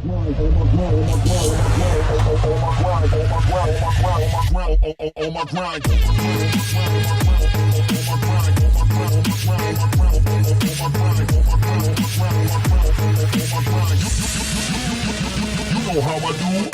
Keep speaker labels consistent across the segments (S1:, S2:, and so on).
S1: You know how I do.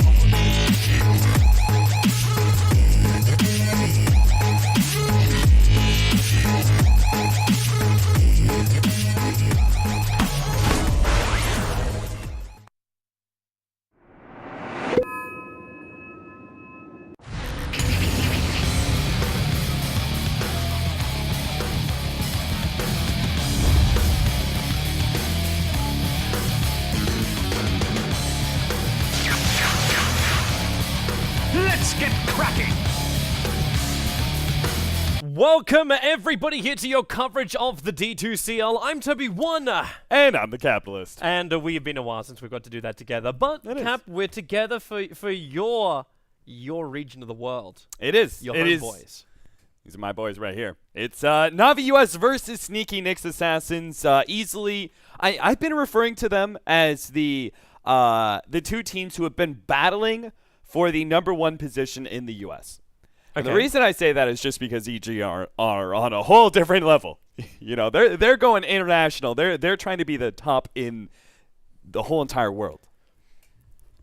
S2: Let's get cracking!
S3: Welcome everybody here to your coverage of the D2CL. I'm Toby1.
S4: And I'm the Capitalist.
S3: And we have been a while since we've got to do that together. But Cap, we're together for your region of the world.
S4: It is.
S3: Your
S4: it
S3: homeboys.
S4: is. These are my boys right here. It's Navi US versus Sneaky Nyx Assassins. Easily, I've been referring to them as the two teams who have been battling for the #1 position in the US. Okay. And the reason I say that is just because EG are on a whole different level. You know, they're going international. They're trying to be the top in the whole entire world.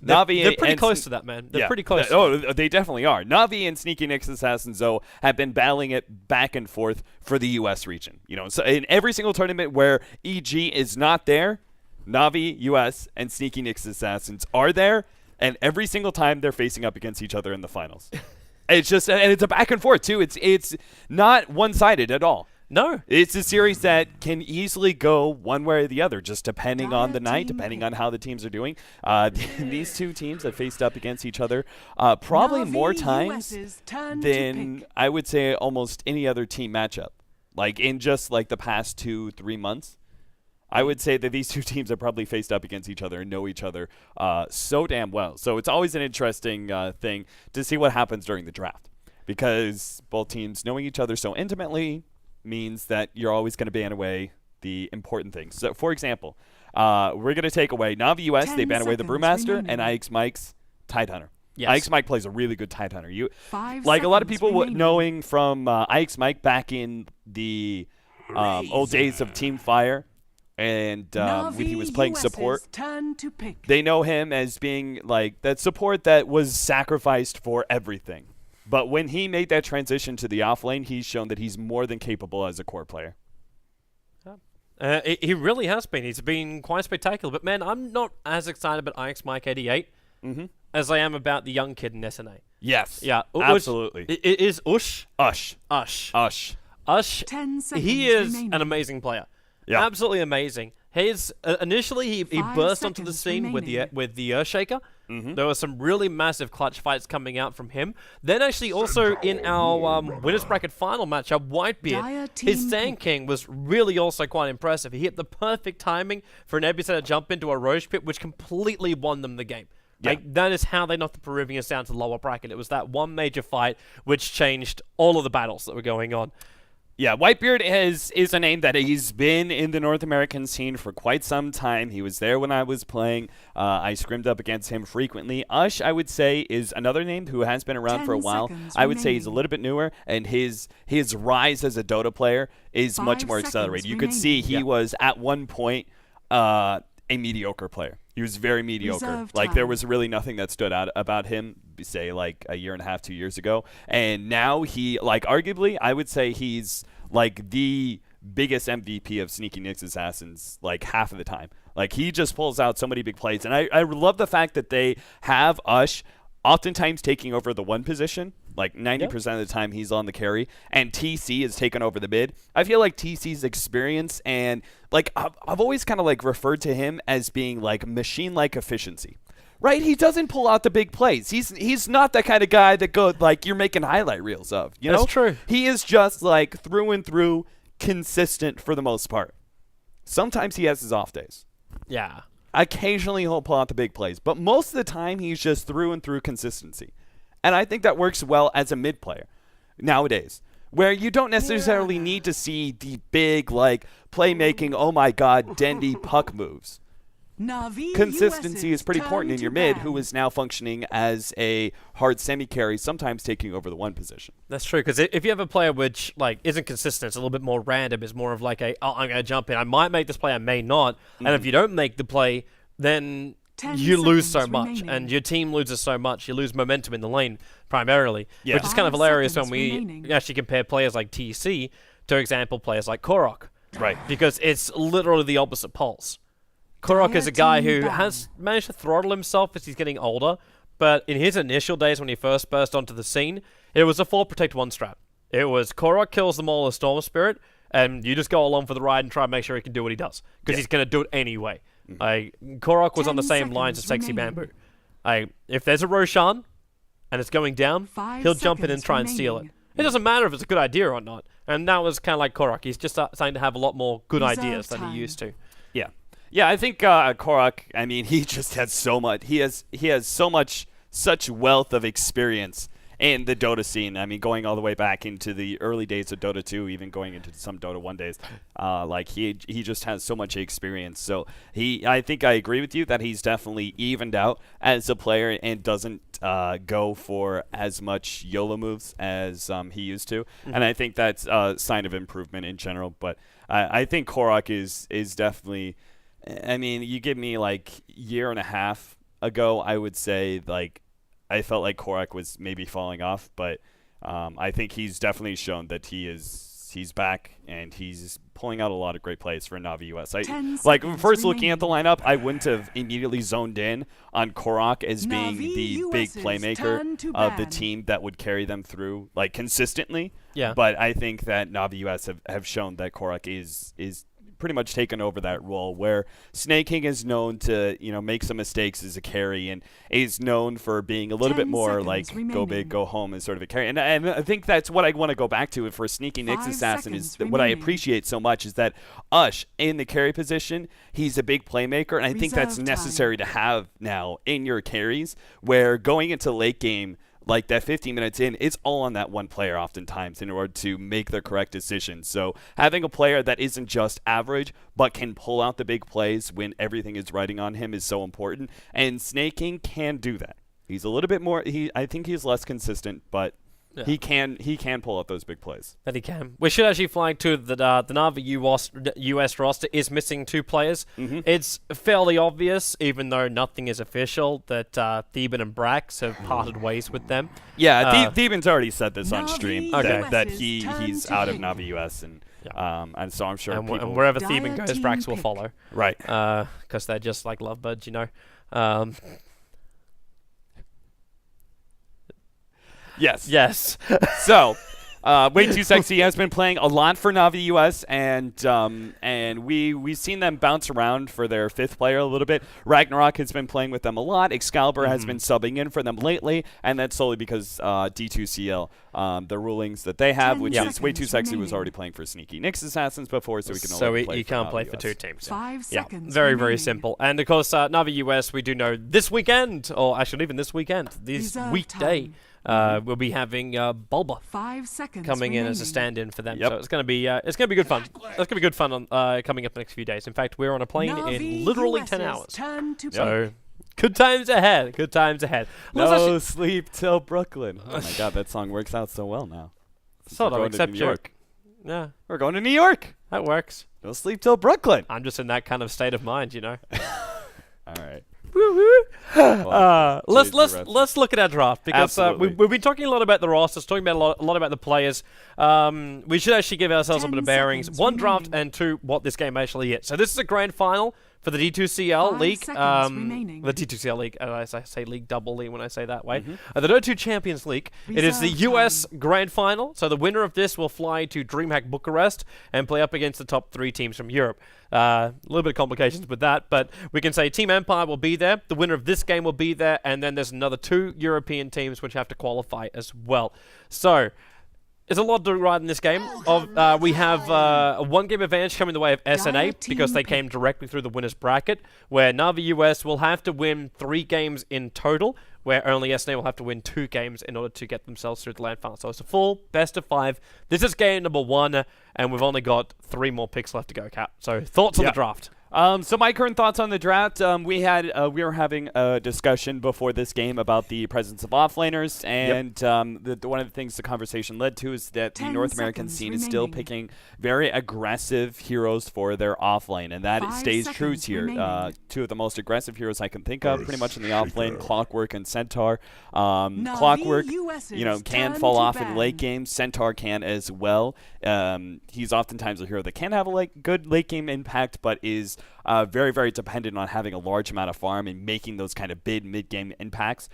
S4: Navi
S3: they're pretty close to that, man. They're pretty close.
S4: They definitely are. Navi and Sneaky Nyx Assassins, though, have been battling it back and forth for the U.S. region. You know, so in every single tournament where EG is not there, Navi, US, and Sneaky Nyx Assassins are there, and every single time they're facing up against each other in the finals. It's just, and it's a back and forth too. It's not one-sided at all.
S3: No.
S4: It's a series that can easily go one way or the other, just depending on the night, depending on how the teams are doing. These two teams have faced up against each other probably more times than I would say almost any other team matchup. Like in just like the past 2-3 months, I would say that these two teams have probably faced up against each other and know each other so damn well. So it's always an interesting thing to see what happens during the draft, because both teams knowing each other so intimately means that you're always going to ban away the important things. So, for example, we're going to take away Navi US. They ban away the Brewmaster and IX Mike's Tidehunter.
S3: Yes.
S4: IX Mike plays a really good Tidehunter. Like a lot of people knowing from IX Mike back in the old days of Team Fire, and when he was playing support, they know him as being like that support that was sacrificed for everything. But when he made that transition to the offlane, he's shown that he's more than capable as a core player.
S3: He really has been. He's been quite spectacular. But, man, I'm not as excited about IX Mike 88 as I am about the young kid in SNA.
S4: Yes.
S3: Yeah.
S4: Absolutely.
S3: It is Ush.
S4: Ush.
S3: He is an amazing player. Yeah. Absolutely amazing. Initially he burst onto the scene with the Earthshaker. There were some really massive clutch fights coming out from him. Then actually also in our winners bracket final matchup, Whitebeard, his Sand King was really also quite impressive. He hit the perfect timing for an Ebisator to jump into a Roche Pit, which completely won them the game. Yeah. Like, that is how they knocked the Peruvians down to the lower bracket. It was that one major fight which changed all of the battles that were going on.
S4: Yeah, Whitebeard is a name that he's been in the North American scene for quite some time. He was there when I was playing. I scrimmed up against him frequently. Ush, I would say, is another name who has been around for a while. I would say he's a little bit newer, and his rise as a Dota player is much more accelerated. You could see he was at one point a mediocre player. He was very mediocre. Like, there was really nothing that stood out about him, say, like, a year and a half, 2 years ago. And now he, like, arguably, I would say he's, like, the biggest MVP of Sneaky Nyx Assassins, like, half of the time. Like, he just pulls out so many big plays. And I love the fact that they have Ush oftentimes taking over the one position. Like 90% of the time he's on the carry, and TC is taken over the mid. I feel like TC's experience and like I've always kind of like referred to him as being like machine-like efficiency. Right? He doesn't pull out the big plays. He's not that kind of guy that go like you're making highlight reels of. You know?
S3: That's true.
S4: He is just like through and through consistent for the most part. Sometimes he has his off days.
S3: Yeah.
S4: Occasionally he'll pull out the big plays, but most of the time he's just through and through consistency. And I think that works well as a mid player nowadays, where you don't necessarily need to see the big, like, playmaking, oh my god, Dendy puck moves. consistency is pretty important in your mid, who is now functioning as a hard semi-carry, sometimes taking over the 1 position.
S3: That's true, because if you have a player which like isn't consistent, it's a little bit more random, it's more of like I'm going to jump in, I might make this play, I may not, and if you don't make the play, then you lose so much, and your team loses so much, you lose momentum in the lane, primarily, which is kind of hilarious when we actually compare players like TC to, example, players like Korok.
S4: Right.
S3: Because it's literally the opposite poles. Korok is a guy who has managed to throttle himself as he's getting older, but in his initial days when he first burst onto the scene, it was a 4 protect 1 strat. It was Korok kills them all with Storm Spirit, and you just go along for the ride and try and make sure he can do what he does, because he's going to do it anyway. Korok was on the same lines as Sexy Bamboo. If there's a Roshan, and it's going down, he'll jump in and try and steal it. It doesn't matter if it's a good idea or not. And that was kind of like Korok. He's just starting to have a lot more good ideas than he used to.
S4: Yeah. Yeah, I think Korok, I mean, he just has so much. He has such wealth of experience in the Dota scene. I mean, going all the way back into the early days of Dota 2, even going into some Dota 1 days. Like, he just has so much experience. So, I think I agree with you that he's definitely evened out as a player and doesn't go for as much YOLO moves as he used to. And I think that's a sign of improvement in general. But I think Korok is definitely... I mean, you give me like year and a half ago, I would say like I felt like Korok was maybe falling off, but I think he's definitely shown that he's back and he's pulling out a lot of great plays for Navi US. Like first looking at the lineup, I wouldn't have immediately zoned in on Korok as being the big playmaker of the team that would carry them through like consistently.
S3: Yeah.
S4: But I think that Navi US have shown that Korok is pretty much taken over that role where Snake King is known to, make some mistakes as a carry and is known for being a little bit more like go big, go home as sort of a carry. And I think that's what I want to go back to for Sneaky Nyx Assassin is what I appreciate so much is that Ush in the carry position, he's a big playmaker. And I think that's necessary to have now in your carries where going into late game, like that 15 minutes in, it's all on that one player oftentimes in order to make the correct decision. So having a player that isn't just average, but can pull out the big plays when everything is riding on him is so important. And Snake King can do that. He's a little bit more, I think he's less consistent, but he can pull out those big plays.
S3: That he can. We should actually flag too that the Navi US roster is missing 2 players. It's fairly obvious, even though nothing is official, that Theban and Brax have parted ways with them.
S4: Yeah, Theban's already said this on stream that he's out of Navi US, and so I'm sure people...
S3: And wherever Theban goes, Brax will follow.
S4: Right.
S3: Because they're just like lovebirds,
S4: Yes. So, Way Too Sexy has been playing a lot for Navi US, and we've seen them bounce around for their 5th player a little bit. Ragnarok has been playing with them a lot. Excalibur has been subbing in for them lately, and that's solely because D2CL, the rulings that they have, which is Way Too Sexy was already playing for Sneaky Nyx Assassins before, so we can only play
S3: you can't play
S4: Navi
S3: for
S4: US.
S3: 2 teams.
S5: 5 seconds
S3: very, very simple. And of course, Navi US, we do know this weekend, or actually even this weekend, this weekday, we'll be having Bulba
S5: 5 seconds
S3: coming in as a stand-in for them. So it's gonna be good fun. It's gonna be good fun on coming up the next few days. In fact, we're on a plane in literally 10 hours. So good times ahead. Good times ahead.
S4: No sleep till Brooklyn. Oh my God, that song works out so well now.
S3: Sort of, except
S4: New York.
S3: Yeah,
S4: we're going to New York.
S3: That works.
S4: No sleep till Brooklyn.
S3: I'm just in that kind of state of mind,
S4: All right.
S3: Let's look at our draft because we've been talking a lot about the rosters, talking about a lot about the players. We should actually give ourselves a bit of bearings. 1 draft and 2 what this game actually is. So this is a grand final for the D2CL League. The D2CL League, I say League double league when I say that way. The Dota 2 Champions League. It is the US Grand Final. So the winner of this will fly to DreamHack Bucharest and play up against the top 3 teams from Europe. A little bit of complications with that, but we can say Team Empire will be there. The winner of this game will be there, and then there's another 2 European teams which have to qualify as well. So there's a lot to ride in this game. We have a 1-game advantage coming the way of SNA because they came directly through the winner's bracket, where Navi US will have to win 3 games in total, where only SNA will have to win 2 games in order to get themselves through the land final. So it's a full best of 5. This is game number 1, and we've only got 3 more picks left to go, Cap. So thoughts on the draft?
S4: So my current thoughts on the draft, we were having a discussion before this game about the presence of offlaners, and one of the things the conversation led to is that the North American scene is still picking very aggressive heroes for their offlane, and that stays true here. Two of the most aggressive heroes I can think of, pretty much in the offlane, Clockwork and Centaur. Clockwork, can fall off in late game. Centaur can as well. He's oftentimes a hero that can have a good late game impact, but is very, very dependent on having a large amount of farm and making those kind of big mid-game impacts.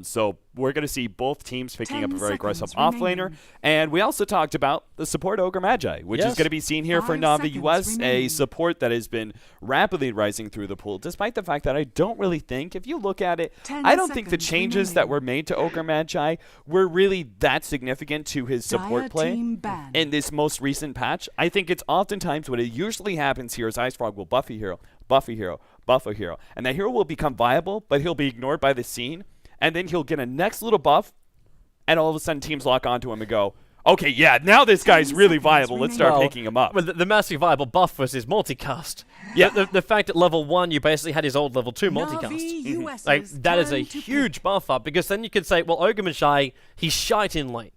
S4: So we're going to see both teams picking up a very aggressive offlaner. And we also talked about the support Ogre Magi, which is going to be seen here for Navi US, a support that has been rapidly rising through the pool, despite the fact that I don't really think, if you look at it, I don't think the changes that were made to Ogre Magi were really that significant to his support play in this most recent patch. I think it's oftentimes what it usually happens here is IceFrog will buff a hero, buff a hero, buff a hero, and that hero will become viable, but he'll be ignored by the scene, and then he'll get a next little buff, and all of a sudden teams lock onto him and go, okay, yeah, now this guy's really viable. Let's start picking him up.
S3: Well, the massive viable buff was his multicast. Yeah, the fact at level 1 you basically had his old level 2 multicast. Like, that is a huge buff up, because then you could say, well, Ogre Magi, he's shite in lane,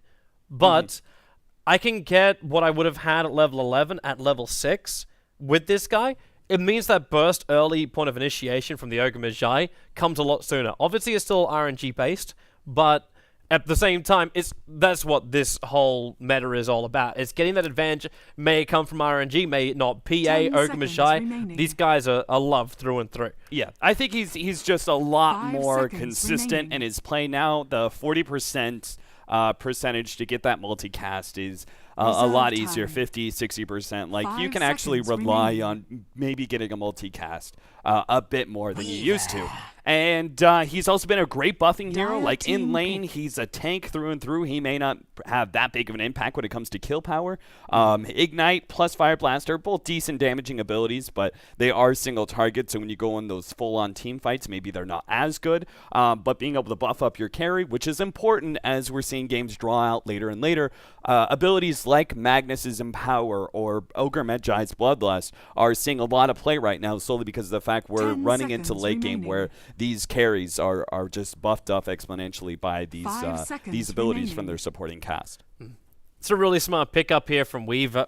S3: but I can get what I would have had at level 11 at level 6 with this guy. It means that burst early point of initiation from the Ogre Magi comes a lot sooner. Obviously, it's still RNG based, but at the same time, that's what this whole meta is all about. It's getting that advantage. May it come from RNG, may it not. PA, Ogre Magi, these guys are loved through and through.
S4: Yeah, I think he's just a lot more consistent in his play now. The 40% percentage to get that multicast is a lot easier, 50, 60%. Like, you can actually rely on maybe getting a multicast a bit more than you used to. And he's also been a great buffing hero. Like, in lane, he's a tank through and through. He may not have that big of an impact when it comes to kill power. Ignite plus Fire Blast are both decent damaging abilities, but they are single targets, so when you go in those full-on team fights, maybe they're not as good. But being able to buff up your carry, which is important as we're seeing games draw out later and later, abilities like Magnus's Empower or Ogre Magi's Bloodlust are seeing a lot of play right now, solely because of the fact we're running into late game where these carries are just buffed up exponentially by these abilities from their supporting cast.
S3: It's a really smart pickup here from Weaver,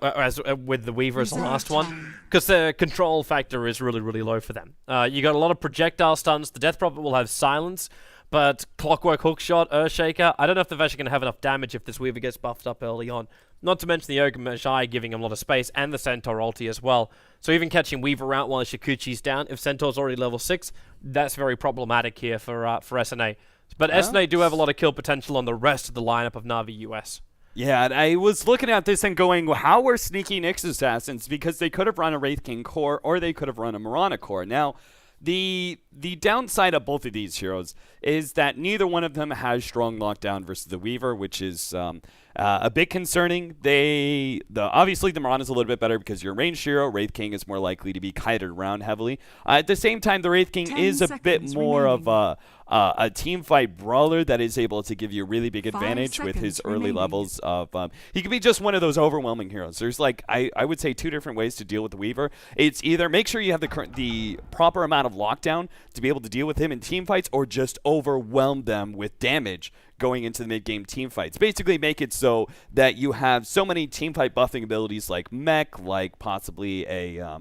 S3: with the Weaver as the last one, because the control factor is really, really low for them. You got a lot of projectile stuns. The Death Prophet will have silence, but Clockwork, Hookshot, Earthshaker, I don't know if they're actually going to have enough damage if this Weaver gets buffed up early on. Not to mention the Ogre Magi giving him a lot of space, and the Centaur ulti as well. So even catching Weaver out while Shikuchi's down, if Centaur's already level 6, that's very problematic here for SNA. But SNA do have a lot of kill potential on the rest of the lineup of Navi US.
S4: Yeah, and I was looking at this and going, well, how are Sneaky Nyx Assassins? Because they could have run a Wraith King core, or they could have run a Mirana core. Now, the downside of both of these heroes is that neither one of them has strong lockdown versus the Weaver, which is a bit concerning. Obviously the Mirana is a little bit better because you're a ranged hero. Wraith King is more likely to be kited around heavily. At the same time, the Wraith King is a bit more of a team fight brawler that is able to give you a really big advantage with his early levels of he can be just one of those overwhelming heroes. There's I would say 2 different ways to deal with the Weaver. It's either make sure you have the proper amount of lockdown to be able to deal with him in team fights, or just overwhelm them with damage going into the mid-game team fights. Basically make it so that you have so many team fight buffing abilities like Mech, like possibly a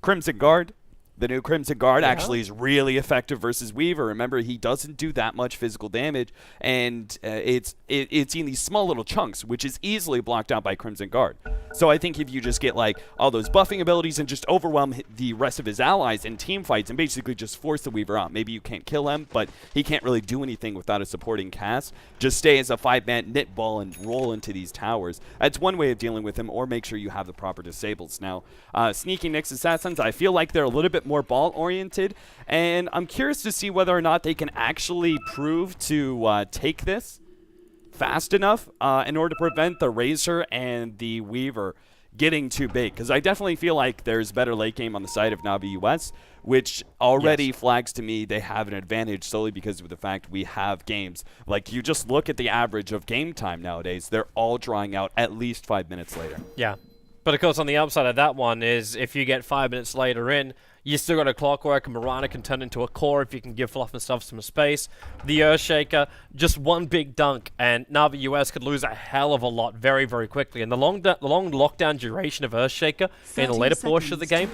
S4: Crimson Guard. The new Crimson Guard actually is really effective versus Weaver. Remember, he doesn't do that much physical damage, and it's in these small little chunks, which is easily blocked out by Crimson Guard. So I think if you just get all those buffing abilities and just overwhelm the rest of his allies in team fights and basically just force the Weaver out. Maybe you can't kill him, but he can't really do anything without a supporting cast. Just stay as a 5-man knit ball and roll into these towers. That's one way of dealing with him, or make sure you have the proper disables. Now, Sneaky Nyx Assassins, I feel like they're a little bit more ball-oriented, and I'm curious to see whether or not they can actually prove to take this fast enough in order to prevent the Razor and the Weaver getting too big, because I definitely feel like there's better late game on the side of Navi US, which already flags to me they have an advantage solely because of the fact we have games. Like, you just look at the average of game time nowadays, they're all drawing out at least 5 minutes later.
S3: Yeah. But of course, on the upside of that one is if you get 5 minutes later in, you still got a Clockwork, and Mirana can turn into a core if you can give Fluff and Stuff some space. The Earthshaker, just one big dunk, and Navi US could lose a hell of a lot very, very quickly. And the long lockdown duration of Earthshaker in the later portion of the game,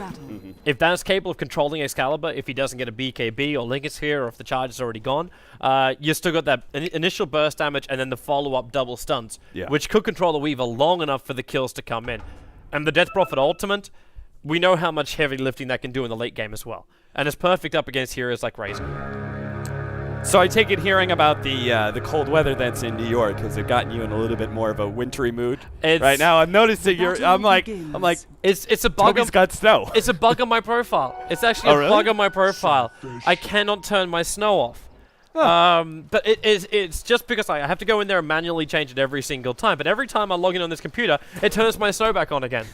S3: if that's capable of controlling Excalibur, if he doesn't get a BKB or Lingus here, or if the charge is already gone, you still got that initial burst damage and then the follow-up double stuns, which could control the Weaver long enough for the kills to come in. And the Death Prophet Ultimate, we know how much heavy lifting that can do in the late game as well. And it's perfect up against heroes like Razor.
S4: So I take it hearing about the cold weather that's in New York, has it gotten you in a little bit more of a wintry mood? Right now I'm noticing I'm like,
S3: it's a bug.
S4: Toby's got snow.
S3: It's a bug on my profile. It's actually a bug on my profile. I cannot turn my snow off. But it's just because I have to go in there and manually change it every single time. But every time I log in on this computer, it turns my snow back on again.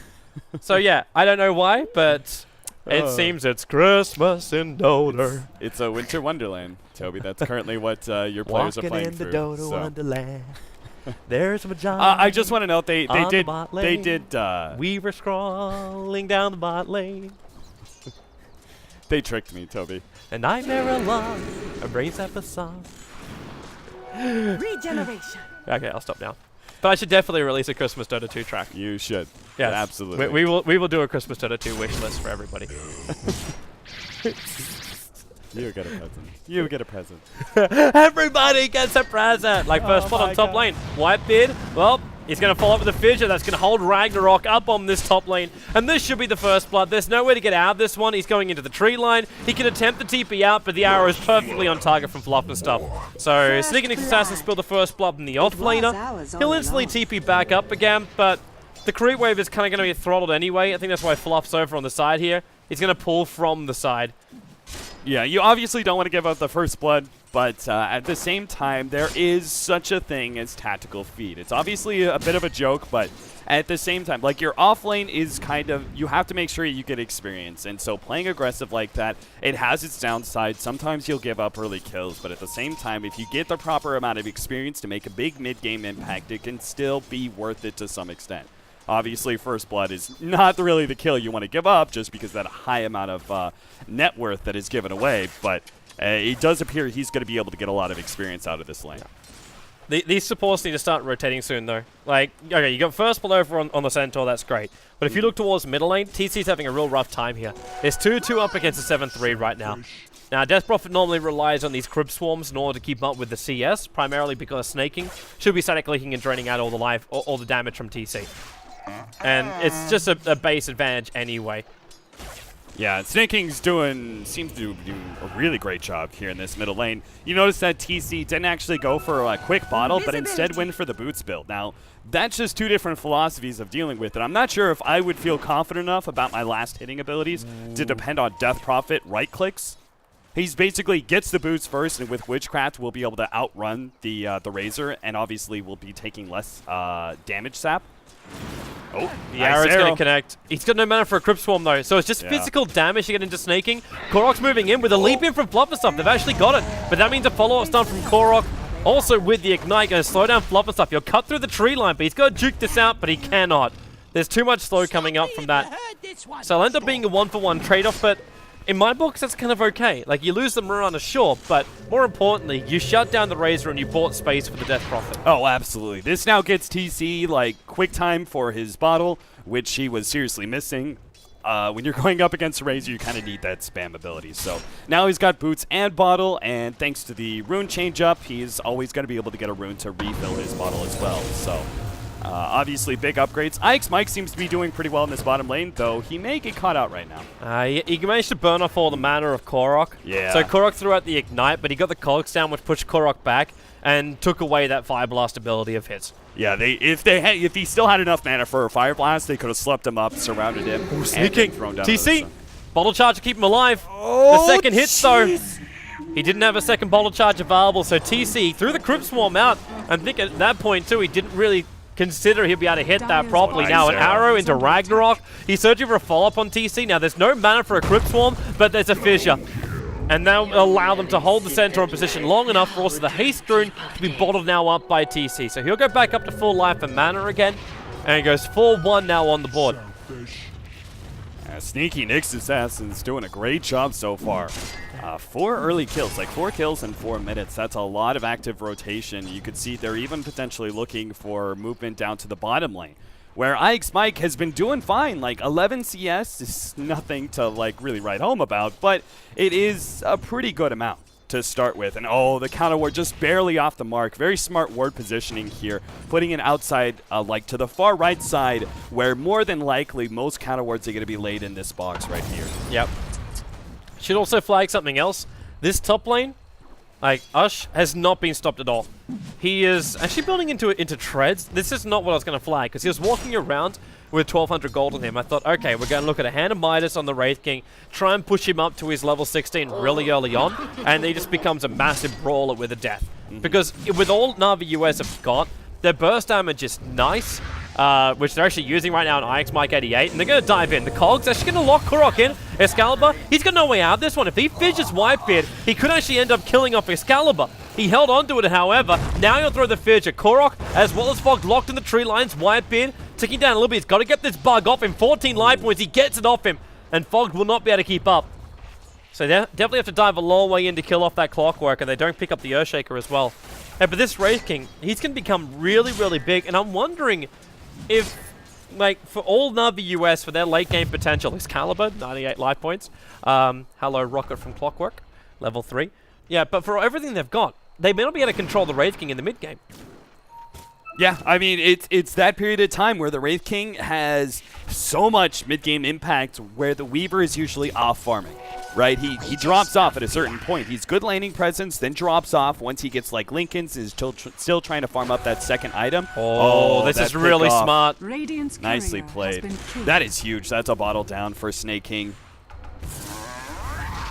S3: So yeah, I don't know why, but it seems it's Christmas in Dota.
S4: It's a winter wonderland, Toby. That's currently what your players are playing through.
S3: Walking in the Dota wonderland. There's a vagina.
S4: I just want to note they did
S3: We were scrolling down the bot lane.
S4: They tricked me, Toby.
S3: And I never love a brains at the sun.
S5: Regeneration.
S3: Okay, I'll stop now. But I should definitely release a Christmas Dota 2 track.
S4: You should.
S3: Yes.
S4: Absolutely.
S3: We will do a Christmas Dota 2 wish list for everybody.
S4: You get a present. You get a present.
S3: Everybody gets a present. Like first spot on top lane. Whitebeard, well, he's going to follow up with a fissure that's going to hold Ragnarok up on this top lane. And this should be the first blood. There's no way to get out of this one. He's going into the tree line. He can attempt the TP out, but the arrow is perfectly on target from Fluff and Stuff. So Sneaking Assassin spill the first blood in the off laner. He'll instantly TP back up again, but the creep wave is kind of going to be throttled anyway. I think that's why Fluff's over on the side here. He's going to pull from the side.
S4: Yeah, you obviously don't want to give up the first blood, but at the same time, there is such a thing as tactical feed. It's obviously a bit of a joke, but at the same time, like your off lane is kind of, you have to make sure you get experience, and so playing aggressive like that, it has its downside. Sometimes you'll give up early kills, but at the same time, if you get the proper amount of experience to make a big mid-game impact, it can still be worth it to some extent. Obviously, first blood is not really the kill you want to give up, just because that high amount of net worth that is given away, but it does appear he's going to be able to get a lot of experience out of this lane.
S3: These supports need to start rotating soon, though. Like, okay, you got first blood over on the Centaur, that's great. But if you look towards middle lane, TC's having a real rough time here. There's 2-2 up against a 7-3 right now. Now, Death Prophet normally relies on these Crib Swarms in order to keep up with the CS, primarily because snaking should be static leaking and draining out all the life, all the damage from TC. And it's just a base advantage anyway.
S4: Yeah, Snaking's seems to do a really great job here in this middle lane. You notice that TC didn't actually go for a quick bottle, but instead went for the boots build. Now, that's just two different philosophies of dealing with it. I'm not sure if I would feel confident enough about my last hitting abilities to depend on Death Prophet right clicks. He's basically gets the boots first, and with Witchcraft, we'll be able to outrun the Razor, and obviously we'll be taking less damage sap. Oh,
S3: the
S4: nice
S3: arrow's
S4: arrow.
S3: going to connect. He's got no mana for a Crypt Swarm, though, so it's just physical damage to get into snaking. Korok's moving in with a leap in from Fluff and Stuff. They've actually got it, but that means a follow-up stun from Korok. Also with the Ignite, going to slow down Fluff and Stuff. He'll cut through the tree line, but he's got to juke this out, but he cannot. There's too much slow coming up from that. So it'll end up being a 1-for-1 trade-off, but in my books, that's kind of okay. Like, you lose the Mirana, sure, but more importantly, you shut down the Razor and you bought space for the Death Prophet.
S4: Oh, absolutely. This now gets TC, like, quick time for his bottle, which he was seriously missing. When you're going up against a Razor, you kind of need that spam ability. So now he's got boots and bottle, and thanks to the rune change-up, he's always going to be able to get a rune to refill his bottle as well. So obviously, big upgrades. Ike's Mike seems to be doing pretty well in this bottom lane, though he may get caught out right now.
S3: He managed to burn off all the mana of Korok.
S4: Yeah.
S3: So Korok threw out the Ignite, but he got the Cogs down, which pushed Korok back and took away that Fire Blast ability of his.
S4: Yeah, if he still had enough mana for a Fire Blast, they could have slept him up, surrounded him, and thrown down.
S3: TC, bottle charge to keep him alive. The second hit, though. He didn't have a second bottle charge available, so TC threw the Crypt Swarm out. I think at that point, too, he didn't really consider he'll be able to hit that properly. Now an arrow into Ragnarok. He's searching for a follow-up on TC. Now there's no mana for a Crypt Swarm, but there's a fissure. And that will allow them to hold the Centaur in position long enough for also the Haste Rune to be bottled now up by TC. So he'll go back up to full life and mana again. And he goes 4-1 now on the board.
S1: fish.
S4: Sneaky Nyx Assassin's doing a great job so far. 4 early kills, like 4 kills in 4 minutes. That's a lot of active rotation. You could see they're even potentially looking for movement down to the bottom lane, where Ike's Mike has been doing fine. Like 11 CS is nothing to like really write home about, but it is a pretty good amount to start with. And oh, the counter ward just barely off the mark. Very smart ward positioning here, putting it outside like to the far right side, where more than likely most counter wards are going to be laid in this box right here.
S3: Yep. Should also flag something else. This top lane, like Ush, has not been stopped at all. He is actually building into treads. This is not what I was going to flag, because he was walking around with 1200 gold on him. I thought, okay, we're going to look at a Hand of Midas on the Wraith King, try and push him up to his level 16 really early on, and he just becomes a massive brawler with a death. Because with all Na'Vi US have got, their burst damage is nice, which they're actually using right now on IX Mike 88, and they're going to dive in. The Cogs actually going to lock Korok in. Excalibur, he's got no way out of this one. If he fidgets Whitebeard, he could actually end up killing off Excalibur. He held onto it, however. Now he'll throw the fidget. Korok, as well as Fog, locked in the tree lines. Whitebeard ticking down a little bit. He's got to get this bug off him. 14 life points. He gets it off him, and Fog will not be able to keep up. So they definitely have to dive a long way in to kill off that Clockwork, and they don't pick up the Earthshaker as well. Hey, but this Wraith King, he's going to become really, really big, and I'm wondering if, like, for all Na'Vi US, for their late game potential, Excalibur, 98 life points. Hello, Rocket from Clockwork, level 3. Yeah, but for everything they've got, they may not be able to control the Wraith King in the mid game.
S4: Yeah, I mean, it's that period of time where the Wraith King has so much mid-game impact where the Weaver is usually off farming, right? He drops off at a certain point. He's good laning presence, then drops off once he gets like Lincoln's, is still trying to farm up that second item.
S3: Oh, this is really smart.
S4: Nicely played. That is huge. That's a bottle down for Snake King.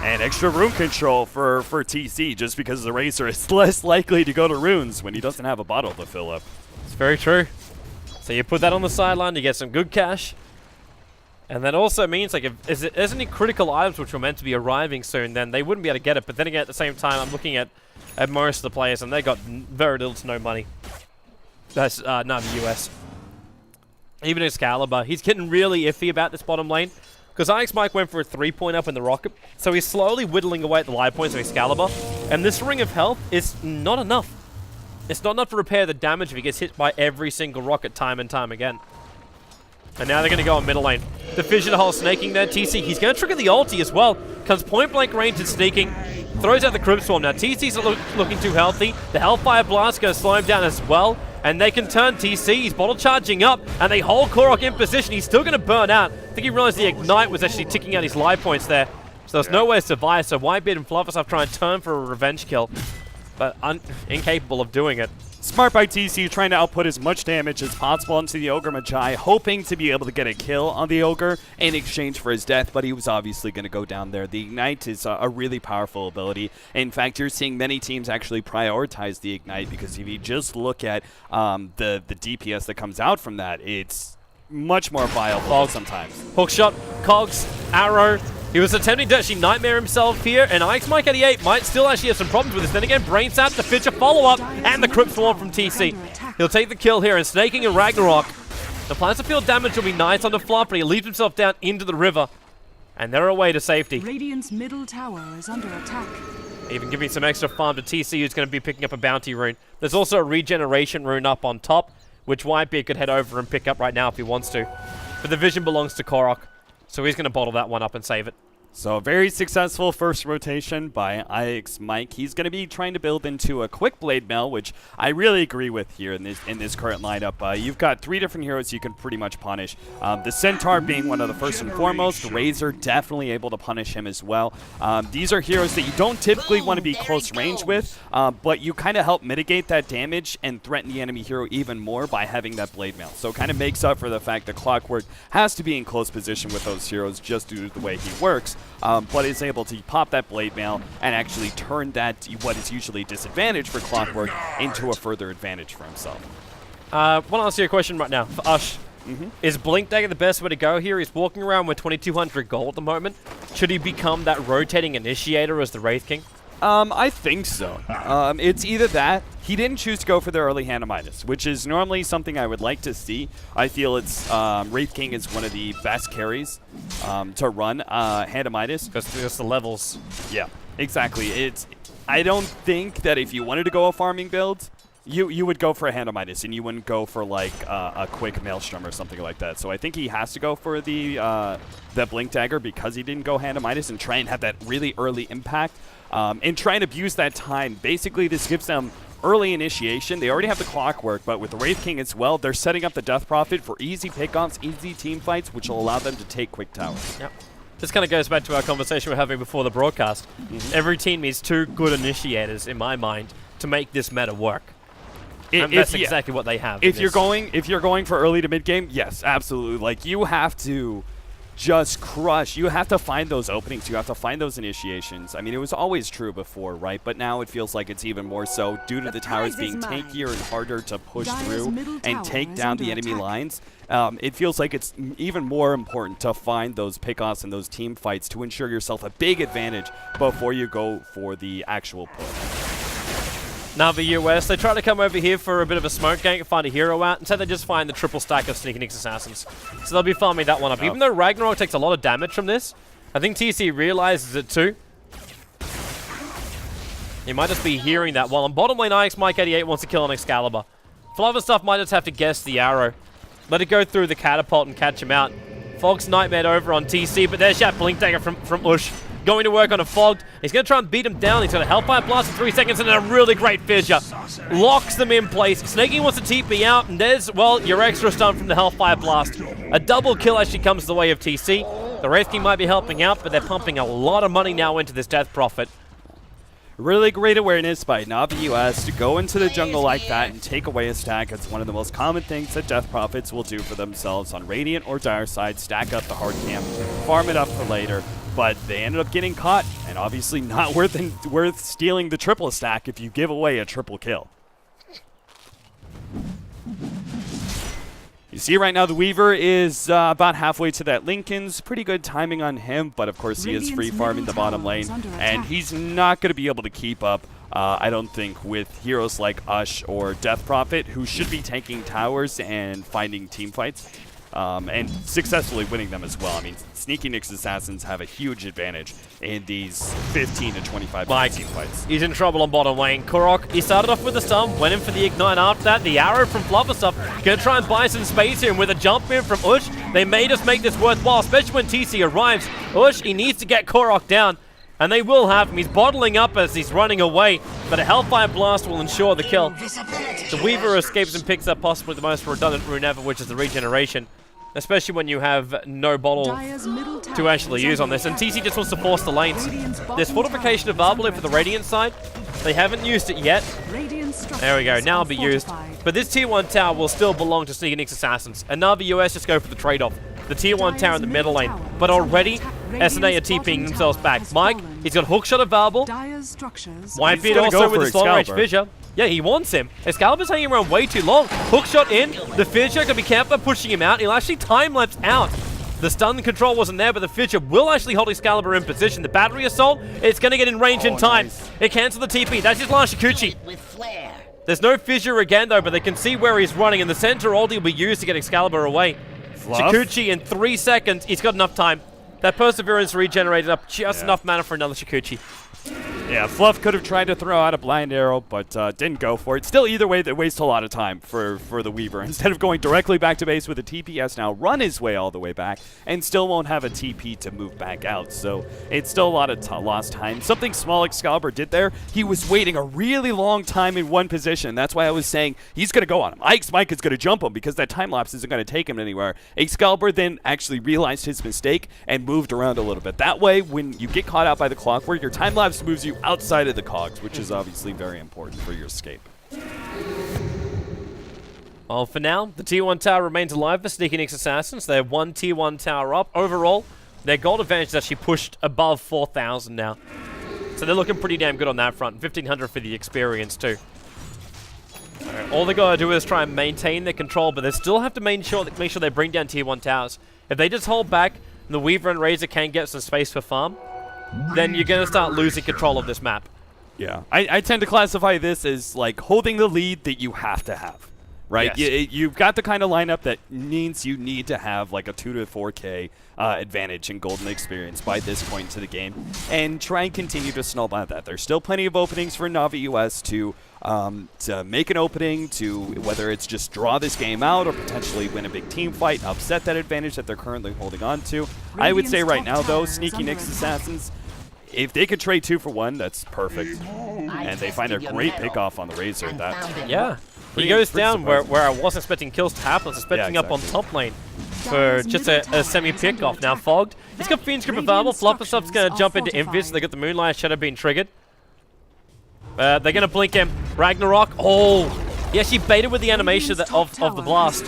S4: And extra rune control for TC, just because the Racer is less likely to go to runes when he doesn't have a bottle to fill up.
S3: It's very true. So you put that on the sideline to get some good cash. And that also means, like, if there's any critical items which were meant to be arriving soon, then they wouldn't be able to get it. But then again, at the same time, I'm looking at most of the players, and they got very little to no money. That's Na'Vi US. Even Excalibur, he's getting really iffy about this bottom lane. Because IX Mike went for a 3-point up in the rocket, so he's slowly whittling away at the life points of Excalibur, and this Ring of Health is not enough. It's not enough to repair the damage if he gets hit by every single rocket time and time again. And now they're going to go on middle lane. The Fissure Hole snaking there, TC, he's going to trigger the ulti as well. Comes point blank range and sneaking, throws out the Crypt Swarm. Now TC's looking too healthy. The Hellfire Blast is going to slow him down as well. And they can turn TC, he's bottle charging up, and they hold Korok in position. He's still going to burn out. I think he realized the Ignite was actually ticking out his life points there. So there's no way to survive, so Whitebeard and Fluffersuff try and turn for a revenge kill, but incapable of doing it.
S4: Smart by TC, trying to output as much damage as possible into the Ogre Magi, hoping to be able to get a kill on the Ogre in exchange for his death, but he was obviously going to go down there. The Ignite is a really powerful ability. In fact, you're seeing many teams actually prioritize the Ignite, because if you just look at the DPS that comes out from that, it's much more viable sometimes.
S3: Hookshot, Cogs, Arrow. He was attempting to actually Nightmare himself here, and IX Mike 88 might still actually have some problems with this. Then again, Brain Sap, the Fidget follow-up, and the Crypt Swarm from TC. He'll take the kill here, and Snaking and Ragnarok. The plans to field damage will be nice on the Fluff, but he leaves himself down into the river. And they're away to safety.
S5: Radiant's middle tower is under attack.
S3: Even giving some extra farm to TC, who's going to be picking up a bounty rune. There's also a regeneration rune up on top, which Whitebeard could head over and pick up right now if he wants to. But the vision belongs to Korok. So he's going to bottle that one up and save it.
S4: So a very successful first rotation by IX Mike. He's going to be trying to build into a quick blade mail, which I really agree with here in this current lineup. You've got 3 different heroes you can pretty much punish. The Centaur being one of the first and foremost. Razor definitely able to punish him as well. These are heroes that you don't typically want to be close range with, but you kind of help mitigate that damage and threaten the enemy hero even more by having that blade mail. So it kind of makes up for the fact that Clockwork has to be in close position with those heroes just due to the way he works. But is able to pop that blade mail and actually turn that, what is usually a disadvantage for Clockwork, into a further advantage for himself.
S3: I want to ask you a question right now for Ush. Is Blink Dagger the best way to go here? He's walking around with 2,200 gold at the moment. Should he become that rotating initiator as the Wraith King?
S4: I think so. It's either that. He didn't choose to go for the early Hand of Midas, which is normally something I would like to see. I feel it's Wraith King is one of the best carries to run Hand of Midas.
S3: Because it's the levels.
S4: Yeah, exactly. I don't think that if you wanted to go a farming build, you would go for a Hand of Midas, and you wouldn't go for like a quick Maelstrom or something like that. So I think he has to go for the Blink Dagger because he didn't go Hand of Midas and try and have that really early impact and try and abuse that time. Basically, this gives them early initiation. They already have the clockwork, but with the Wraith King as well, they're setting up the Death Prophet for easy pickoffs, easy team fights, which will allow them to take quick towers.
S3: Yep. This kind of goes back to our conversation we were having before the broadcast. Every team needs 2 good initiators, in my mind, to make this meta work. And that's exactly what they have.
S4: If you're going for early to mid game, yes, absolutely. Like, you have to just crush. You have to find those openings. You have to find those initiations. I mean, it was always true before, right? But now it feels like it's even more so due to the towers being tankier and harder to push through and take down the enemy lines. It feels like it's even more important to find those pickoffs and those team fights to ensure yourself a big advantage before you go for the actual push.
S3: Now the US, they try to come over here for a bit of a smoke gank and find a hero out. Instead, they just find the triple stack of Sneaky Nyx Assassins. So they'll be farming that one up. Even though Ragnarok takes a lot of damage from this, I think TC realizes it too. He might just be hearing that. While on bottom lane, IX Mike 88 wants to kill an Excalibur. Flufferstuff might just have to guess the arrow. Let it go through the catapult and catch him out. Fog's Nightmare over on TC, but there's that Blink Dagger from Ush. Going to work on a Fogged. He's going to try and beat him down. He's got a Hellfire Blast in 3 seconds and a really great fissure. Locks them in place. Snaky wants to TP out, and there's, well, your extra stun from the Hellfire Blast. A double kill actually comes the way of TC. The Wraith King might be helping out, but they're pumping a lot of money now into this Death Prophet.
S4: Really great awareness by Navi US to go into the jungle like that and take away a stack. It's one of the most common things that Death Prophets will do for themselves on Radiant or Dire side. Stack up the hard camp, farm it up for later. But they ended up getting caught, and obviously not worth stealing the triple stack if you give away a triple kill. You see right now the Weaver is about halfway to that Linken's. Pretty good timing on him, but of course he is free farming the bottom lane, and he's not going to be able to keep up, I don't think, with heroes like Ush or Death Prophet, who should be taking towers and finding team fights. And successfully winning them as well. I mean, Sneaky Nyx Assassins have a huge advantage in these 15 to 25 team fights.
S3: He's in trouble on bottom lane. Korok, he started off with the stun, went in for the ignite after that. The arrow from Flufferstuff, gonna try and buy some space here, and with a jump in from Ush, they may just make this worthwhile, especially when TC arrives. Ush, he needs to get Korok down, and they will have him. He's bottling up as he's running away, but a Hellfire Blast will ensure the kill. The Weaver escapes and picks up possibly the most redundant rune ever, which is the regeneration. Especially when you have no bottle to actually use on this. And TC just wants to force the lanes. There's fortification available for the Radiant side. They haven't used it yet. There we go, now it'll be used. But this tier 1 tower will still belong to Sneaky Nyx Assassins. And now the US just go for the trade-off. The tier 1 tower in the middle lane. But already, SNA are TPing themselves back. Mike, he's got Hookshot available. Whitebeard also with the long-range fissure. Yeah, he wants him. Excalibur's hanging around way too long. Hookshot in. The fissure can be careful pushing him out. He'll actually time-lapse out. The stun control wasn't there, but the fissure will actually hold Excalibur in position. The battery assault, it's going to get in range in time. Nice. It cancels the TP. That's his last Shikuchi. There's no fissure again, though, but they can see where he's running, and the center ulti will be used to get Excalibur away. Shikuchi in 3 seconds. He's got enough time. That Perseverance regenerated up just enough mana for another Shikuchi.
S4: Yeah, Fluff could have tried to throw out a blind arrow, but didn't go for it. Still, either way, they waste a lot of time for the Weaver. Instead of going directly back to base with a TPS, now run his way all the way back, and still won't have a TP to move back out. So it's still a lot of lost time. Something small Excalibur did there, he was waiting a really long time in one position. That's why I was saying he's going to go on him. Ike's Mike is going to jump him because that time-lapse isn't going to take him anywhere. Excalibur then actually realized his mistake and moved around a little bit. That way, when you get caught out by the clockwork, your time-lapse moves you outside of the cogs, which is obviously very important for your escape.
S3: Well, for now, the tier 1 tower remains alive for Sneaky Nyx Assassins. They're 1 tier 1 tower up. Overall, their gold advantage is actually pushed above 4,000 now. So they're looking pretty damn good on that front. 1,500 for the experience, too. All they gotta do is try and maintain their control, but they still have to make sure they bring down tier 1 towers. If they just hold back, and the Weaver and Razor can get some space for farm, then you're going to start losing control of this map.
S4: Yeah, I tend to classify this as like holding the lead that you have to have, right?
S3: Yes.
S4: You've got the kind of lineup that means you need to have like a 2 to 4K advantage in golden experience by this point into the game, and try and continue to snowball that. There's still plenty of openings for Navi US to make an opening, to whether it's just draw this game out or potentially win a big team fight, upset that advantage that they're currently holding on to. I would say right now, though, Sneaky Nyx Assassins, if they could trade 2 for 1, that's perfect. And they find a great pickoff on the Razor.
S3: Yeah. He goes down where I wasn't expecting kills to happen. I was expecting up on top lane for just a semi-pickoff. Now Fogged, he's got Fiend's Grip available. Flufferstuff's going to jump into Invis. They got the Moonlight Shadow being triggered. They're going to blink him. Ragnarok. Oh! He actually baited with the animation of the blast.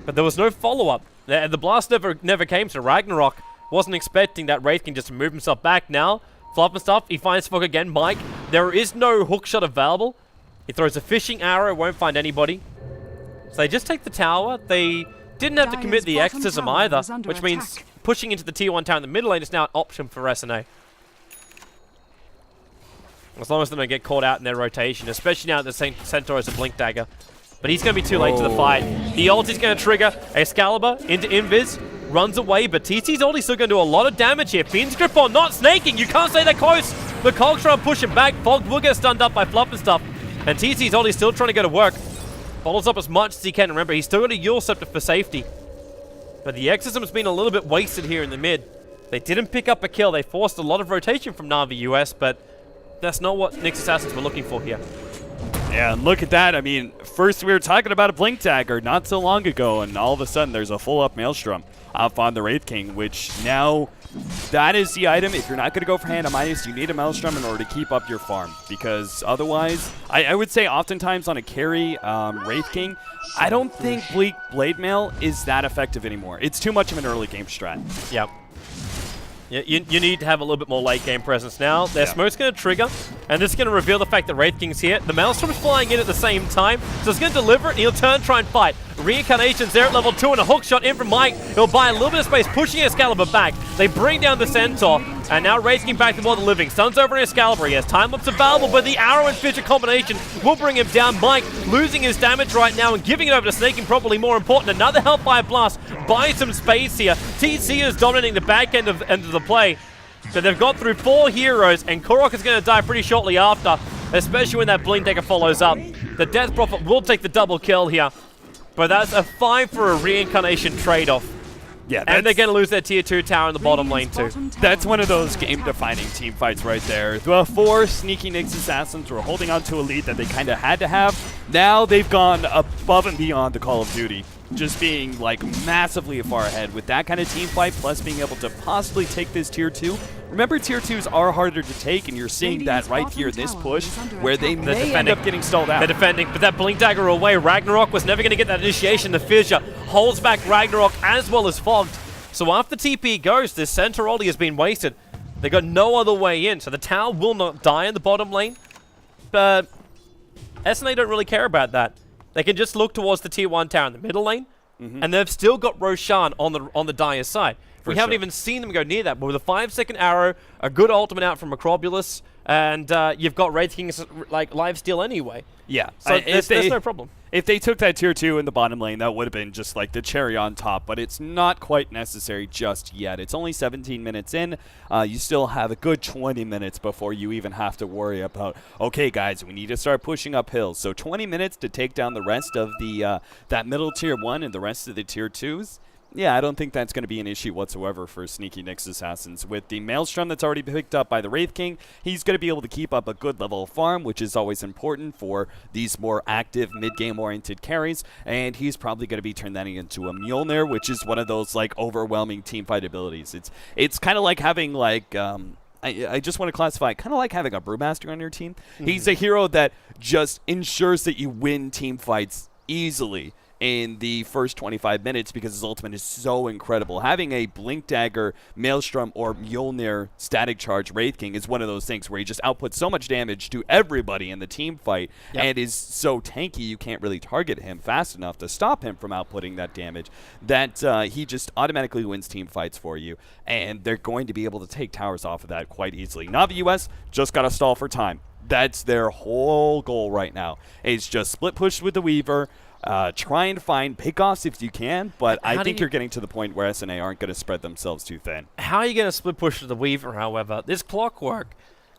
S3: But there was no follow-up. The blast never came, so Ragnarok wasn't expecting that Wraith King just to move himself back. Now, Flufferstuff, he finds Fog again. Mike, there is no hook shot available. He throws a fishing arrow, won't find anybody. So they just take the tower. They didn't have to commit the exorcism either, which means pushing into the tier 1 tower in the middle lane is now an option for SNA. As long as they don't get caught out in their rotation, especially now that the Centaur has a Blink Dagger. But he's going to be too late to the fight. The ult is going to trigger Excalibur into Invis. Runs away, but TT's ulti still going to do a lot of damage here. Fiend's Grip on, not snaking. You can't say they're close. The Cogs trying to push him back. Fog will get stunned up by Flufferstuff. And TT's ulti still trying to go to work. Follows up as much as he can. Remember, he's still got a Yule Scepter for safety. But the Exorcism's been a little bit wasted here in the mid. They didn't pick up a kill. They forced a lot of rotation from Navi US, but that's not what Nyx Assassins were looking for here.
S4: Yeah, and look at that. I mean, first we were talking about a Blink Dagger not so long ago, and all of a sudden there's a full-up Maelstrom up on the Wraith King, which now that is the item. If you're not going to go for Hand of Midas, you need a Maelstrom in order to keep up your farm, because otherwise, I would say oftentimes on a carry Wraith King, I don't think Blade Mail is that effective anymore. It's too much of an early game strat.
S3: Yep. You need to have a little bit more late game presence now. Their smoke's going to trigger, and this is going to reveal the fact that Wraith King's here. The Maelstrom's flying in at the same time, so it's going to deliver it, and he'll turn, try and fight. Reincarnation's there at level 2, and a hook shot in from Mike. He'll buy a little bit of space, pushing Excalibur back. They bring down the Centaur, and now Wraith King back to the world of living. Sun's over in Excalibur. He has time lapse available, but the arrow and Fisher combination will bring him down. Mike losing his damage right now and giving it over to Snaking, probably more important. Another Hellfire Blast buys some space here. TC is dominating the back end of the play. So they've got through 4 heroes, and Korok is going to die pretty shortly after, especially when that Blink Dagger follows up. The Death Prophet will take the double kill here, but that's a 5 for a Reincarnation trade-off. Yeah, and they're going to lose their tier 2 tower in the bottom lane too.
S4: That's one of those game-defining team fights right there. The 4 Sneaky Nyx Assassins were holding on to a lead that they kind of had to have. Now they've gone above and beyond the Call of Duty, just being like massively far ahead with that kind of team fight, plus being able to possibly take this tier 2. Remember, tier 2s are harder to take, and you're seeing that right here in this push, where they may end up getting stalled out.
S3: They're defending, but that Blink Dagger away. Ragnarok was never going to get that initiation. The Fissure holds back Ragnarok as well as Fogged. So after TP goes, this Centaur ulti has been wasted. They got no other way in, so the tower will not die in the bottom lane. But SNA don't really care about that. They can just look towards the tier 1 tower in the middle lane, and they've still got Roshan on the Dire side. We haven't even seen them go near that, but with a 5-second arrow, a good ultimate out from Acrobulus, and you've got Wraith King's like lifesteal anyway.
S4: Yeah,
S3: so there's no problem.
S4: If they took that tier 2 in the bottom lane, that would have been just like the cherry on top, but it's not quite necessary just yet. It's only 17 minutes in. You still have a good 20 minutes before you even have to worry about, okay, guys, we need to start pushing uphill. So 20 minutes to take down the rest of the that middle tier 1 and the rest of the tier 2s. Yeah, I don't think that's going to be an issue whatsoever for Sneaky Nyx Assassins. With the Maelstrom that's already picked up by the Wraith King, he's going to be able to keep up a good level of farm, which is always important for these more active mid-game oriented carries, and he's probably going to be turning that into a Mjolnir, which is one of those like overwhelming team fight abilities. It's kind of like having like I just want to classify it kind of like having a Brewmaster on your team. He's a hero that just ensures that you win team fights easily. in the first 25 minutes because his ultimate is so incredible. Having a Blink Dagger, Maelstrom, or Mjolnir Static Charge Wraith King is one of those things where he just outputs so much damage to everybody in the team fight and is so tanky you can't really target him fast enough to stop him from outputting that damage that he just automatically wins team fights for you, and they're going to be able to take towers off of that quite easily. Navi US just got to stall for time. That's their whole goal right now. It's just split push with the Weaver, try and find pickoffs if you can, but I think you're getting to the point where SNA aren't going to spread themselves too thin.
S3: How are you going to split push to the Weaver, however? This clockwork,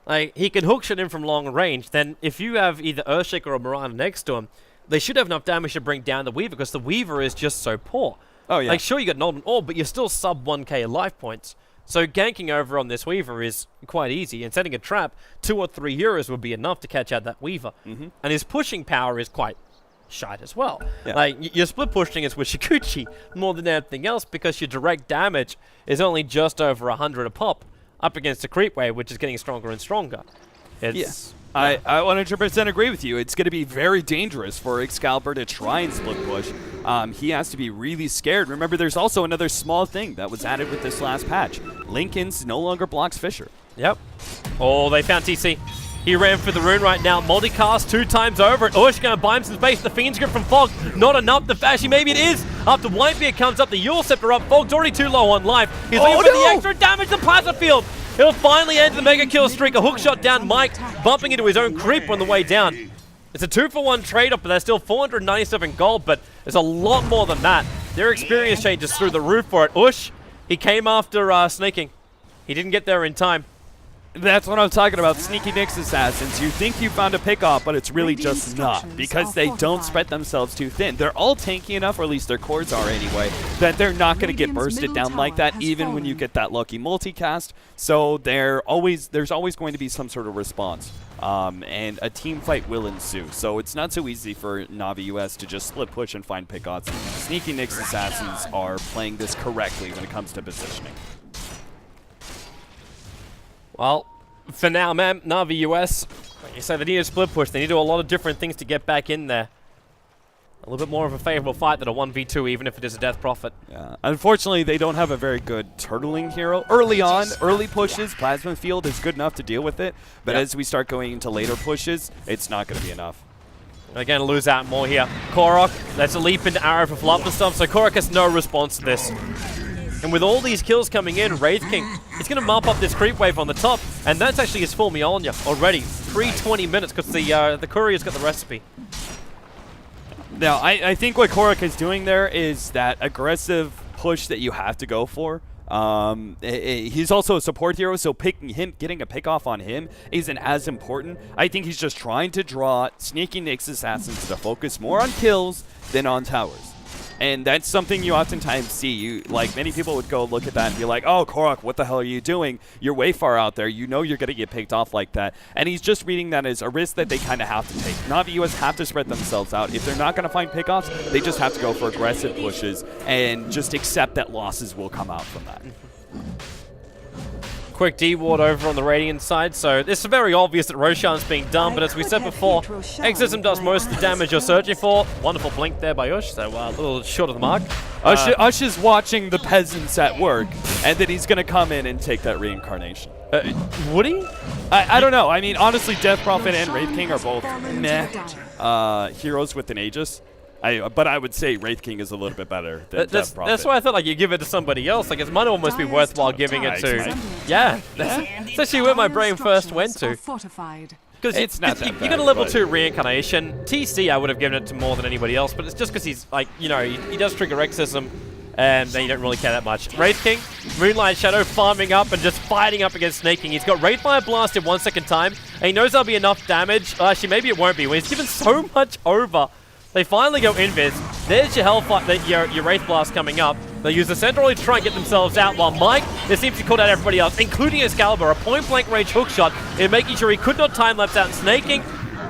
S3: like, he can hookshot in from long range, then if you have either Earthshaker or Mirana next to him, they should have enough damage to bring down the Weaver because the Weaver is just so poor.
S4: Oh, yeah.
S3: Like, sure, you got an Golden Orb, but you're still sub 1k life points. So ganking over on this Weaver is quite easy, and setting a trap, 2 or 3 heroes would be enough to catch out that Weaver. And his pushing power is quite shite as well.
S4: Yeah.
S3: Like, you're split pushing is with Shikuchi more than anything else because your direct damage is only just over 100 a pop up against a creep wave, which is getting stronger and stronger. It's...
S4: I 100% agree with you. It's going to be very dangerous for Excalibur to try and split push. He has to be really scared. Remember, there's also another small thing that was added with this last patch. Lincoln's no longer blocks Fisher.
S3: Yep. Oh, they found TC. He ran for the rune right now. Multicast 2 times over it. Ush going to buy him some space. The Fiend's Grip from Fog. Not enough. The Actually, maybe it is. After Whitebeard comes up, the Yule Scepter up. Fog's already too low on life. He's looking for the extra damage. The Plaza Field. He'll finally end the mega kill streak. A hook shot down Mike, bumping into his own creep on the way down. It's a 2-for-1 trade-off, but there's still 497 gold, but there's a lot more than that. Their experience changes through the roof for it. Ush, he came after sneaking. He didn't get there in time.
S4: That's what I'm talking about, Sneaky Nyx Assassins. You think you found a pick-off, but it's really just not, because they don't spread themselves too thin. They're all tanky enough, or at least their cores are anyway, that they're not going to get bursted down like that, even when you get that lucky multicast. So there's always going to be some sort of response, and a team fight will ensue. So it's not so easy for Navi US to just split push and find pick-offs. Sneaky Nyx Assassins are playing this correctly when it comes to positioning.
S3: Well, for now, man, Navi US, like you said, they need a split push. They need to do a lot of different things to get back in there. A little bit more of a favorable fight than a 1v2, even if it is a Death Prophet.
S4: Yeah. Unfortunately, they don't have a very good turtling hero. Early on, early pushes, Plasma Field is good enough to deal with it. But as we start going into later pushes, it's not going to be enough.
S3: They're going to lose out more here. Korok, that's a leap into arrow for flop and stuff, so Korok has no response to this. And with all these kills coming in, Wraith King, he's going to mop up this creep wave on the top, and that's actually his full Mjolnir already. Pre-20 minutes, because the courier's got the recipe.
S4: Now, I think what Korok is doing there is that aggressive push that you have to go for. He's also a support hero, so getting a pick off on him isn't as important. I think he's just trying to draw Sneaky Nyx Assassins to focus more on kills than on towers. And that's something you oftentimes see. Like, many people would go look at that and be like, oh, Korok, what the hell are you doing? You're way far out there. You know you're going to get picked off like that. And he's just reading that as a risk that they kind of have to take. Navi US have to spread themselves out. If they're not going to find pickoffs, they just have to go for aggressive pushes and just accept that losses will come out from that.
S3: Quick D-ward over on the Radiant side, so it's very obvious that Roshan's being done, but as we said before, Exorcism does most of the damage you're searching for. Wonderful blink there by Ush, so a little short of the mark.
S4: Ush is watching the peasants at work, and then he's going to come in and take that reincarnation.
S3: Would he?
S4: I don't know. I mean, honestly, Death Prophet and Wraith King are both meh heroes with an Aegis. But I would say Wraith King is a little bit better than Death Prophet.
S3: That's why I thought like you give it to somebody else. Like it might almost be worthwhile giving it to. Yeah, that's actually where my brain first went to. Because
S4: it's not that
S3: you
S4: bad,
S3: got a level 2 reincarnation. TC I would have given it to more than anybody else, but it's just because he's like, you know, he does trigger Exorcism, and then you don't really care that much. Wraith King, Moonlight Shadow farming up and just fighting up against Snake King. He's got Wraithfire blasted 1 second time, and he knows there'll be enough damage. Actually, maybe it won't be. When he's given so much over. They finally go invis. There's your Hellfire, your Wraith Blast coming up. They use the Central to try and get themselves out, while Mike, there seems to call out everybody else, including Excalibur, a point-blank range hookshot in making sure he could not time-lapse out. Snaking,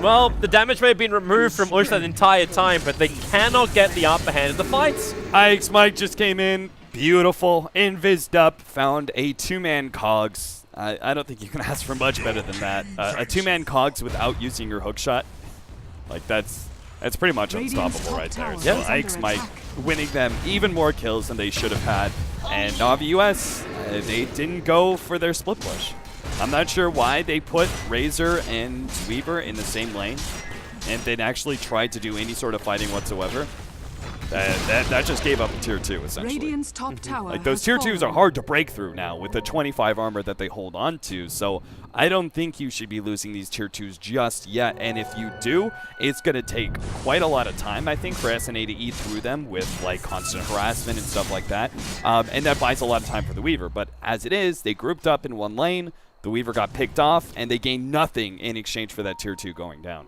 S3: well, the damage may have been removed from Ush that entire time, but they cannot get the upper hand in the fights.
S4: Ike's Mike just came in, beautiful, invised up, found a 2-man cogs. I don't think you can ask for much better than that. A 2-man cogs without using your hookshot. Like, that's It's pretty much unstoppable right there. So Ike's Mike winning them even more kills than they should have had. And Navi US, they didn't go for their split push. I'm not sure why they put Razor and Weaver in the same lane, and they'd actually tried to do any sort of fighting whatsoever. That just gave up a tier 2, essentially.
S5: Radiant's top tower
S4: Like, those tier 2s are hard to break through now with the 25 armor that they hold on to, so I don't think you should be losing these tier 2s just yet, and if you do, it's going to take quite a lot of time, I think, for SNA to eat through them with, like, constant harassment and stuff like that, and that buys a lot of time for the Weaver, but as it is, they grouped up in one lane, the Weaver got picked off, and they gained nothing in exchange for that tier 2 going down.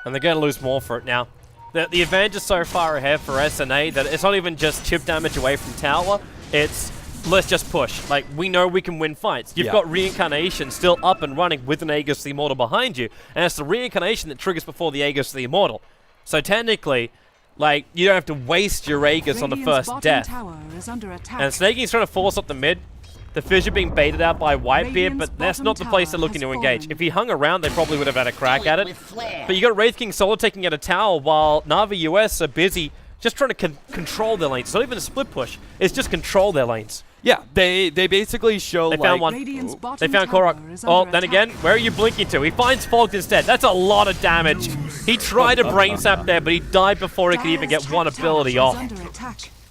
S3: And they're going to lose more for it now. The advantage is so far ahead for SNA that it's not even just chip damage away from tower, it's let's just push. Like, we know we can win fights. You've got Reincarnation still up and running with an Aegis the Immortal behind you, and it's the Reincarnation that triggers before the Aegis the Immortal. So technically, like, you don't have to waste your Aegis on the first death. And Snakey's trying to force up the mid. The Fissure being baited out by Whitebeard, but that's not the place they're looking to engage. If he hung around, they probably would have had a crack at it. But you got Wraith King solo taking out a tower while Navi US are busy just trying to control their lanes. It's not even a split push. It's just control their lanes.
S4: Yeah, they basically show
S3: They found one. They found Korok. Oh, then again, where are you blinking to? He finds Fogged instead. That's a lot of damage. He tried to brain sap there, but he died before he could even get one ability off.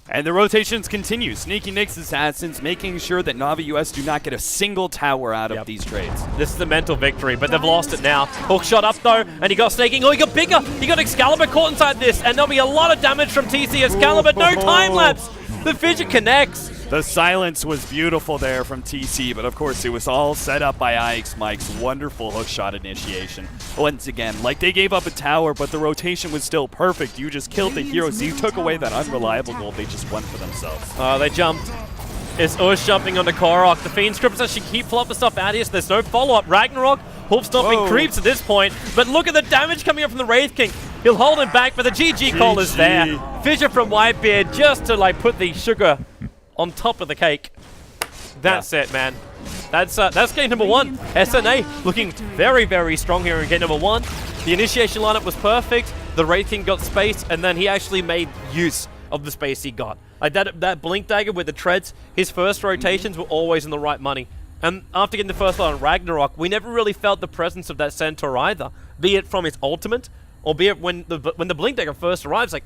S4: And the rotations continue. Sneaky Nyx Assassins making sure that Navi US do not get a single tower out of these trades.
S3: This is the mental victory, but they've lost it now. Hook shot up though, and he got Snaking. Oh, he got bigger. He got Excalibur caught inside this, and there'll be a lot of damage from TC Excalibur. No time lapse. The Fissure connects.
S4: The silence was beautiful there from TC, but of course it was all set up by Ike's Mike's wonderful hookshot initiation. Once again, like, they gave up a tower, but the rotation was still perfect. You just killed the heroes. You took away that unreliable gold. They just won for themselves.
S3: Oh, they jumped. It's Ush jumping onto Korok. The Fiend Scripters actually keep flopping stuff out here, so there's no follow-up. Ragnarok, hoof stomping creeps at this point, but look at the damage coming up from the Wraith King. He'll hold him back, but the GG call is there. Fissure from Whitebeard just to, like, put the sugar on top of the cake. That's it, man. That's game number 1. SNA looking very, very strong here in game number 1. The initiation lineup was perfect. The Wraith King got space, and then he actually made use of the space he got. Like that Blink Dagger with the treads, his first rotations were always in the right money. And after getting the first one on Ragnarok, we never really felt the presence of that Centaur either, be it from his ultimate, or be it when the Blink Dagger first arrives, like,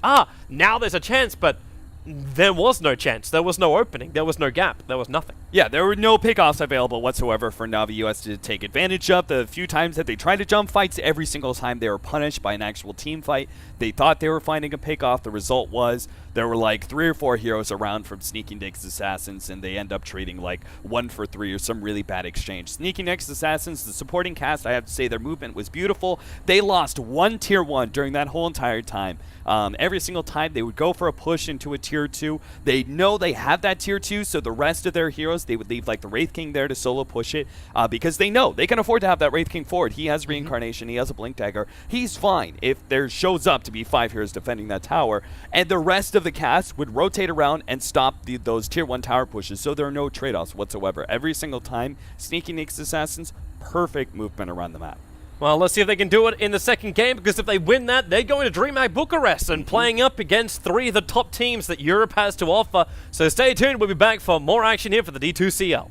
S3: now there's a chance, but there was no chance. There was no opening. There was no gap. There was nothing.
S4: Yeah, there were no pickoffs available whatsoever for Navi US to take advantage of. The few times that they tried to jump fights, every single time they were punished by an actual team fight. They thought they were finding a pickoff. The result was there were like 3 or 4 heroes around from Sneaky Nyx Assassins, and they end up trading like 1 for 3 or some really bad exchange. Sneaky Nyx Assassins, the supporting cast, I have to say their movement was beautiful. They lost 1 tier 1 during that whole entire time. Every single time they would go for a push into a tier 2, they know they have that tier 2, so the rest of their heroes, they would leave like the Wraith King there to solo push it, because they know they can afford to have that Wraith King forward. He has Reincarnation, he has a Blink Dagger. He's fine if there shows up to be 5 heroes defending that tower, and the rest of the cast would rotate around and stop those tier 1 tower pushes, so there are no trade-offs whatsoever. Every single time, Sneaky Nyx Assassins, perfect movement around the map.
S3: Well, let's see if they can do it in the second game, because if they win that, they're going to DreamHack Bucharest and playing up against 3 of the top teams that Europe has to offer. So stay tuned. We'll be back for more action here for the D2CL.